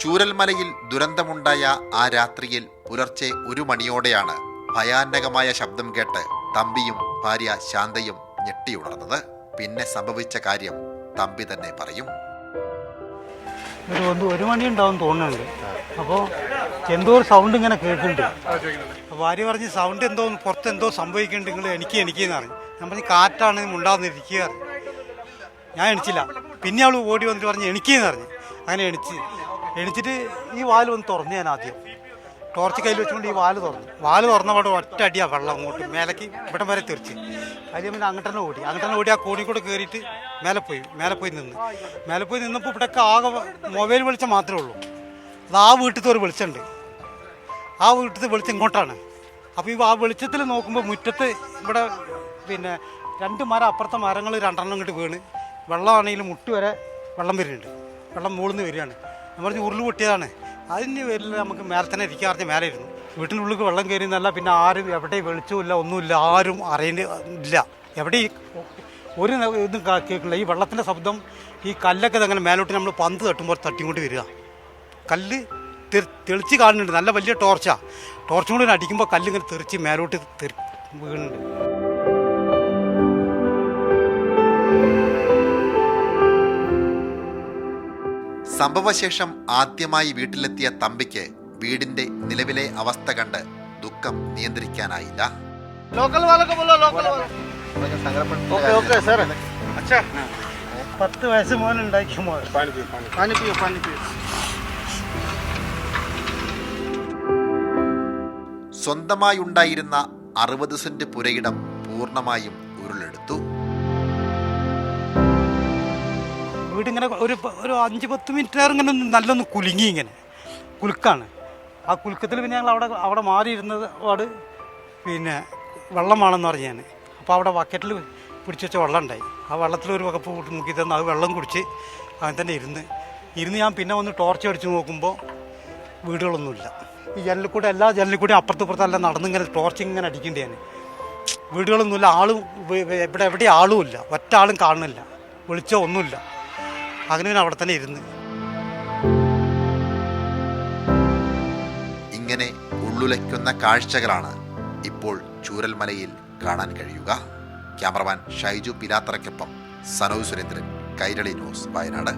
ചൂരൽമലയിൽ ദുരന്തമുണ്ടായ ആ രാത്രിയിൽ പുലർച്ചെ 1 മണിയോടെയാണ് ഭയാനകമായ ശബ്ദം കേട്ട് തമ്പിയും ഭാര്യ ശാന്തയും ഞെട്ടിയുണർന്നത്. പിന്നെ സംഭവിച്ച കാര്യം തമ്പി തന്നെ പറയും. ഒരു മണി ഉണ്ടാവും തോന്നുന്നുണ്ട്. അപ്പോൾ എന്തോ ഒരു സൗണ്ട് ഇങ്ങനെ കേൾക്കുന്നുണ്ട്. ഭാര്യ പറഞ്ഞ് സൗണ്ട് എന്തോ പുറത്ത് എന്തോ സംഭവിക്കുന്നുണ്ട്, നിങ്ങൾ എനിക്കെന്ന് പറഞ്ഞു. ഞാൻ പറഞ്ഞ് കാറ്റാണ് ഉണ്ടാകുന്നിരിക്കുക. ഞാൻ എണിച്ചില്ല. പിന്നെ അവൾ ഓടി വന്നിട്ട് പറഞ്ഞ് എനിക്കെന്ന് പറഞ്ഞു. അങ്ങനെ എണിച്ചിട്ട് ഈ വാല് വന്ന് തുറന്നു. ഞാൻ ആദ്യം ടോർച്ച് കയ്യിൽ വെച്ചുകൊണ്ട് ഈ വാല് തുറന്നപാട് ഒറ്റ അടിയാണ് വെള്ളം അങ്ങോട്ട് മേലേക്ക് ഇവിടം വരെ തെറിച്ച്. അതിൽ പിന്നെ അങ്ങോട്ട് ഓടി ആ കോണി കൂടെ കയറിയിട്ട് മേലെ പോയി നിന്നപ്പോൾ ഇവിടെയൊക്കെ ആകെ മൊബൈൽ വെളിച്ചം മാത്രമേ ഉള്ളൂ. അത് ആ വീട്ടിലത്തെ ഒരു വെളിച്ചമുണ്ട്. ആ വീട്ടിലത്തെ വെളിച്ചം ഇങ്ങോട്ടാണ്. അപ്പോൾ ഈ ആ വെളിച്ചത്തിൽ നോക്കുമ്പോൾ മുറ്റത്ത് ഇവിടെ പിന്നെ 2 മരം അപ്പുറത്തെ മരങ്ങൾ 2 ഇങ്ങോട്ട് വീണ് വെള്ളമാണെങ്കിൽ മുട്ട് വരെ വെള്ളം വരുന്നുണ്ട്. വെള്ളം മുകളിൽ നിന്ന് വരികയാണ്. നമ്മൾ പറഞ്ഞ് ഉരുൾ പൊട്ടിയതാണ്. അതിന് പേരിൽ നമുക്ക് മേലെ തന്നെ ഇരിക്കാറിഞ്ഞ് മേലെ ഇരുന്നു. വീട്ടിനുള്ളിൽ വെള്ളം കയറിയെന്നല്ല, പിന്നെ ആരും എവിടെ വെളിച്ചമില്ല, ഒന്നുമില്ല, ആരും അറിയുന്നില്ല. എവിടെ ഒരു ഇതും കേൾക്കില്ല. ഈ വെള്ളത്തിൻ്റെ ശബ്ദം, ഈ കല്ലൊക്കെ അങ്ങനെ മേലോട്ട് നമ്മൾ പന്ത് തട്ടുമ്പോൾ തട്ടിക്കൊണ്ട് വരിക. കല്ല് തെളിച്ച് കാണുന്നുണ്ട്. നല്ല വലിയ ടോർച്ചും കൂടി അടിക്കുമ്പോൾ കല്ലിങ്ങനെ തെറിച്ച് മേലോട്ട് വീഴുന്നുണ്ട്. സംഭവശേഷം ആദ്യമായി വീട്ടിലെത്തിയ തമ്പിക്ക് വീടിന്റെ നിലവിലെ അവസ്ഥ കണ്ട് ദുഃഖം നിയന്ത്രിക്കാനായില്ല. 10 വയസ്സ് മോനുണ്ടാക്കി സ്വന്തമായി ഉണ്ടായിരുന്ന 60 സെന്റ് പുരയിടം പൂർണ്ണമായും ഉരുളെടുത്തു. വീടിങ്ങനെ ഒരു 5-10 മിനിറ്റ് നേരം ഇങ്ങനെ നല്ലൊന്ന് കുലുങ്ങി. ഇങ്ങനെ കുലുക്കാണ്. ആ കുലുക്കത്തിൽ പിന്നെ ഞങ്ങൾ അവിടെ മാറിയിരുന്നത് പിന്നെ വെള്ളം വേണമെന്ന് പറഞ്ഞു ഞാൻ. അപ്പോൾ അവിടെ ബക്കറ്റിൽ പിടിച്ച് വെച്ച വെള്ളം ഉണ്ടായി. ആ വെള്ളത്തിൽ ഒരു കപ്പ് മുക്കി തന്ന് അത് വെള്ളം കുടിച്ച് അങ്ങനെ തന്നെ ഇരുന്ന് ഞാൻ പിന്നെ ഒന്ന് ടോർച്ച് അടിച്ച് നോക്കുമ്പോൾ വീടുകളൊന്നുമില്ല. ഈ എല്ലാ ജനലിൽ കൂടെ അപ്പുറത്തും നടന്നിങ്ങനെ ടോർച്ച് ഇങ്ങനെ അടിക്കേണ്ടി ഞാൻ. വീടുകളൊന്നുമില്ല, എവിടെ ആളുമില്ല, ഒറ്റ ആളും കാണുന്നില്ല, വെളിച്ചം ഒന്നുമില്ല. അങ്ങനെ അവിടെ തന്നെ ഇങ്ങനെ ഉള്ളുലയ്ക്കുന്ന കാഴ്ചകളാണ് ഇപ്പോൾ ചൂരൽമലയിൽ കാണാൻ കഴിയുക. ക്യാമറമാൻ ഷൈജു പിലാത്തറയ്ക്കൊപ്പം സനോജ് സുരേന്ദ്രൻ, കൈരളി ന്യൂസ്, വയനാട്.